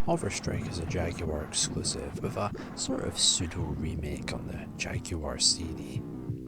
Hoverstrike is a Jaguar exclusive with a sort of pseudo-remake on the Jaguar CD.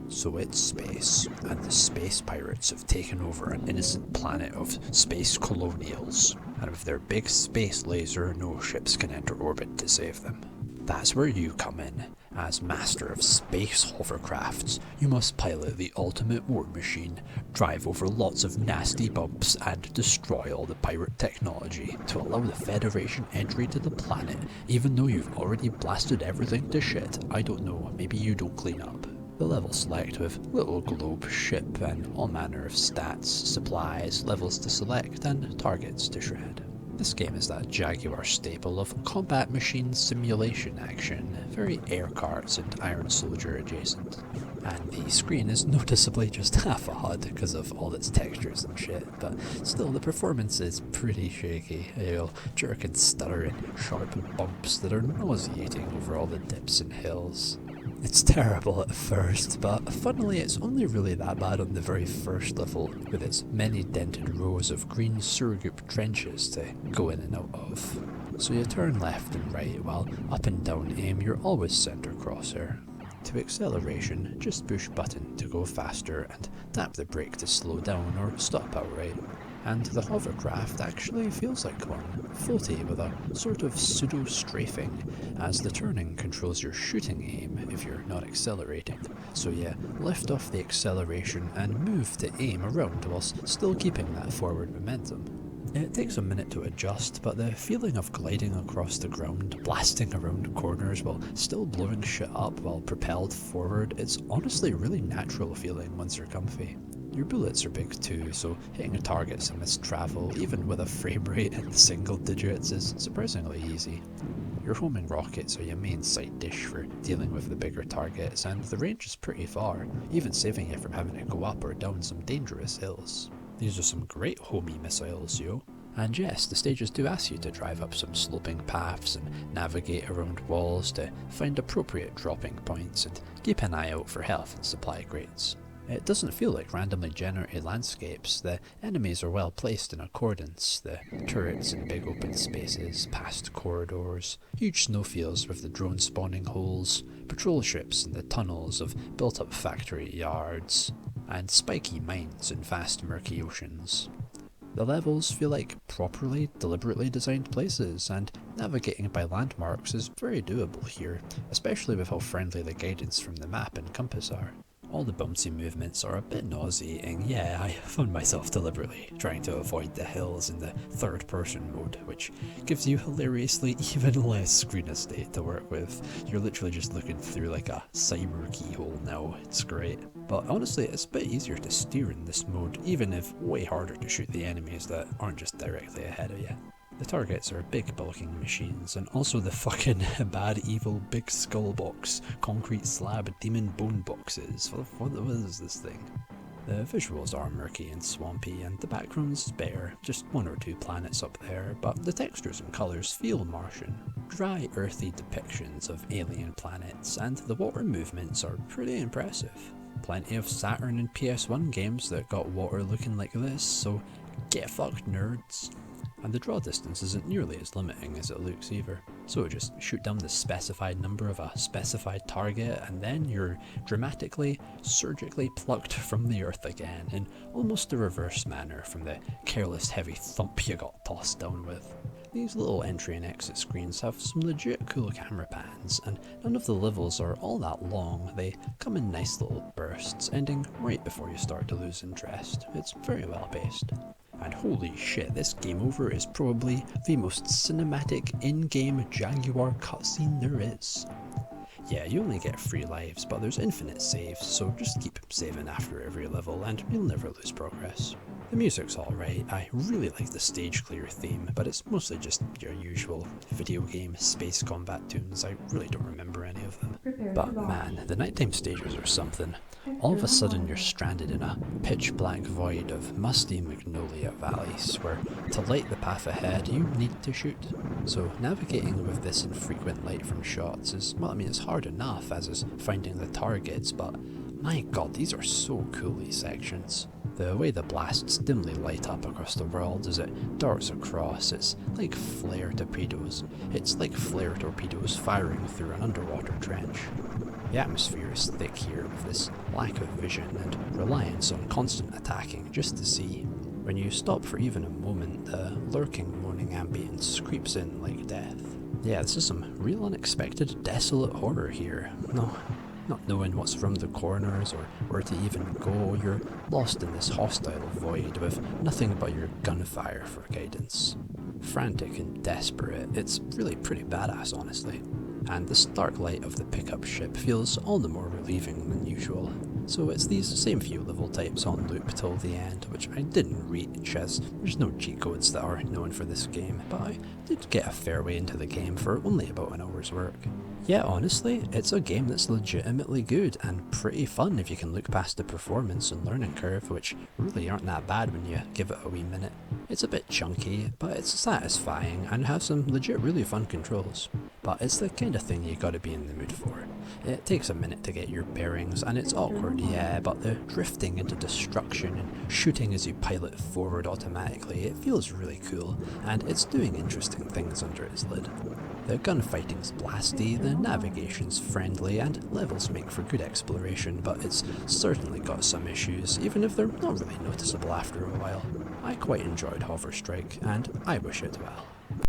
So it's space, and the space pirates have taken over an innocent planet of space colonials, and with their big space laser, no ships can enter orbit to save them. That's where you come in. As master of space hovercrafts, you must pilot the ultimate war machine, drive over lots of nasty bumps, and destroy all the pirate technology to allow the Federation entry to the planet, even though you've already blasted everything to shit. I don't know, maybe you don't clean up. The level select with little globe, ship, and all manner of stats, supplies, levels to select, and targets to shred. This game is that Jaguar staple of combat machine simulation action, very air carts and Iron Soldier adjacent. And the screen is noticeably just half a HUD because of all its textures and shit, but still the performance is pretty shaky. You'll jerk and stutter in sharp bumps that are nauseating over all the dips and hills. It's terrible at first, but funnily it's only really that bad on the very first level, with its many dented rows of green surgoop trenches to go in and out of. So you turn left and right, while up and down aim you're always centre crosshair. To acceleration, just push button to go faster and tap the brake to slow down or stop outright. And the hovercraft actually feels like one, floaty with a sort of pseudo-strafing, as the turning controls your shooting aim if you're not accelerating. So you lift off the acceleration and move to aim around whilst still keeping that forward momentum. It takes a minute to adjust, but the feeling of gliding across the ground, blasting around corners while still blowing shit up while propelled forward, it's honestly a really natural feeling once you're comfy. Your bullets are big too, so hitting a target's a missed travel, even with a frame rate in the single digits, is surprisingly easy. Your homing rockets are your main side dish for dealing with the bigger targets, and the range is pretty far, even saving you from having to go up or down some dangerous hills. These are some great homey missiles, yo. And yes, the stages do ask you to drive up some sloping paths and navigate around walls to find appropriate dropping points and keep an eye out for health and supply crates. It doesn't feel like randomly generated landscapes. The enemies are well placed in accordance, the turrets in big open spaces, past corridors, huge snowfields with the drone spawning holes, patrol ships in the tunnels of built up factory yards, and spiky mines in vast murky oceans. The levels feel like properly, deliberately designed places, and navigating by landmarks is very doable here, especially with how friendly the guidance from the map and compass are. All the bouncy movements are a bit nauseating. Yeah, I found myself deliberately trying to avoid the hills in the third person mode, which gives you hilariously even less screen estate to work with. You're literally just looking through like a cyber keyhole now, it's great. But honestly, it's a bit easier to steer in this mode, even if way harder to shoot the enemies that aren't just directly ahead of you. The targets are big bulking machines, and also the fucking bad evil big skull box, concrete slab demon bone boxes. What is this thing? The visuals are murky and swampy, and the background's bare, just one or two planets up there, but the textures and colours feel Martian. Dry, earthy depictions of alien planets, and the water movements are pretty impressive. Plenty of Saturn and PS1 games that got water looking like this, so get fucked, nerds. And the draw distance isn't nearly as limiting as it looks either. So just shoot down the specified number of a specified target, and then you're dramatically, surgically plucked from the earth again, in almost a reverse manner from the careless heavy thump you got tossed down with. These little entry and exit screens have some legit cool camera pans, and none of the levels are all that long. They come in nice little bursts, ending right before you start to lose interest. It's very well paced. And holy shit, this game over is probably the most cinematic in-game Jaguar cutscene there is. Yeah, you only get 3 lives, but there's infinite saves, so just keep saving after every level and you'll never lose progress. The music's alright, I really like the stage clear theme, but it's mostly just your usual video game space combat tunes. I really don't remember any of them. But man, the nighttime stages are something. All of a sudden you're stranded in a pitch black void of musty magnolia valleys, where to light the path ahead you need to shoot. So navigating with this infrequent light from shots is, well, I mean, it's hard enough, as is finding the targets, but my god, these are so cool, these sections. The way the blasts dimly light up across the world as it darts across, it's like flare torpedoes. It's like flare torpedoes firing through an underwater trench. The atmosphere is thick here with this lack of vision and reliance on constant attacking just to see. When you stop for even a moment, the lurking moaning ambience creeps in like death. Yeah, this is some real unexpected desolate horror here. No, not knowing what's from the corners or where to even go, you're lost in this hostile void with nothing but your gunfire for guidance. Frantic and desperate, it's really pretty badass, honestly. And the stark light of the pickup ship feels all the more relieving than usual. So it's these same few level types on loop till the end, which I didn't reach as there's no cheat codes that are known for this game, but I did get a fair way into the game for only about an hour's work. Yeah, honestly, it's a game that's legitimately good and pretty fun if you can look past the performance and learning curve, which really aren't that bad when you give it a wee minute. It's a bit chunky, but it's satisfying and has some legit really fun controls. But it's the kind of thing you gotta be in the mood for. It takes a minute to get your bearings, and it's awkward, yeah, but the drifting into destruction and shooting as you pilot forward automatically, it feels really cool, and it's doing interesting things under its lid. The gunfighting's blasty, the navigation's friendly, and levels make for good exploration, but it's certainly got some issues, even if they're not really noticeable after a while. I quite enjoyed Hoverstrike, and I wish it well.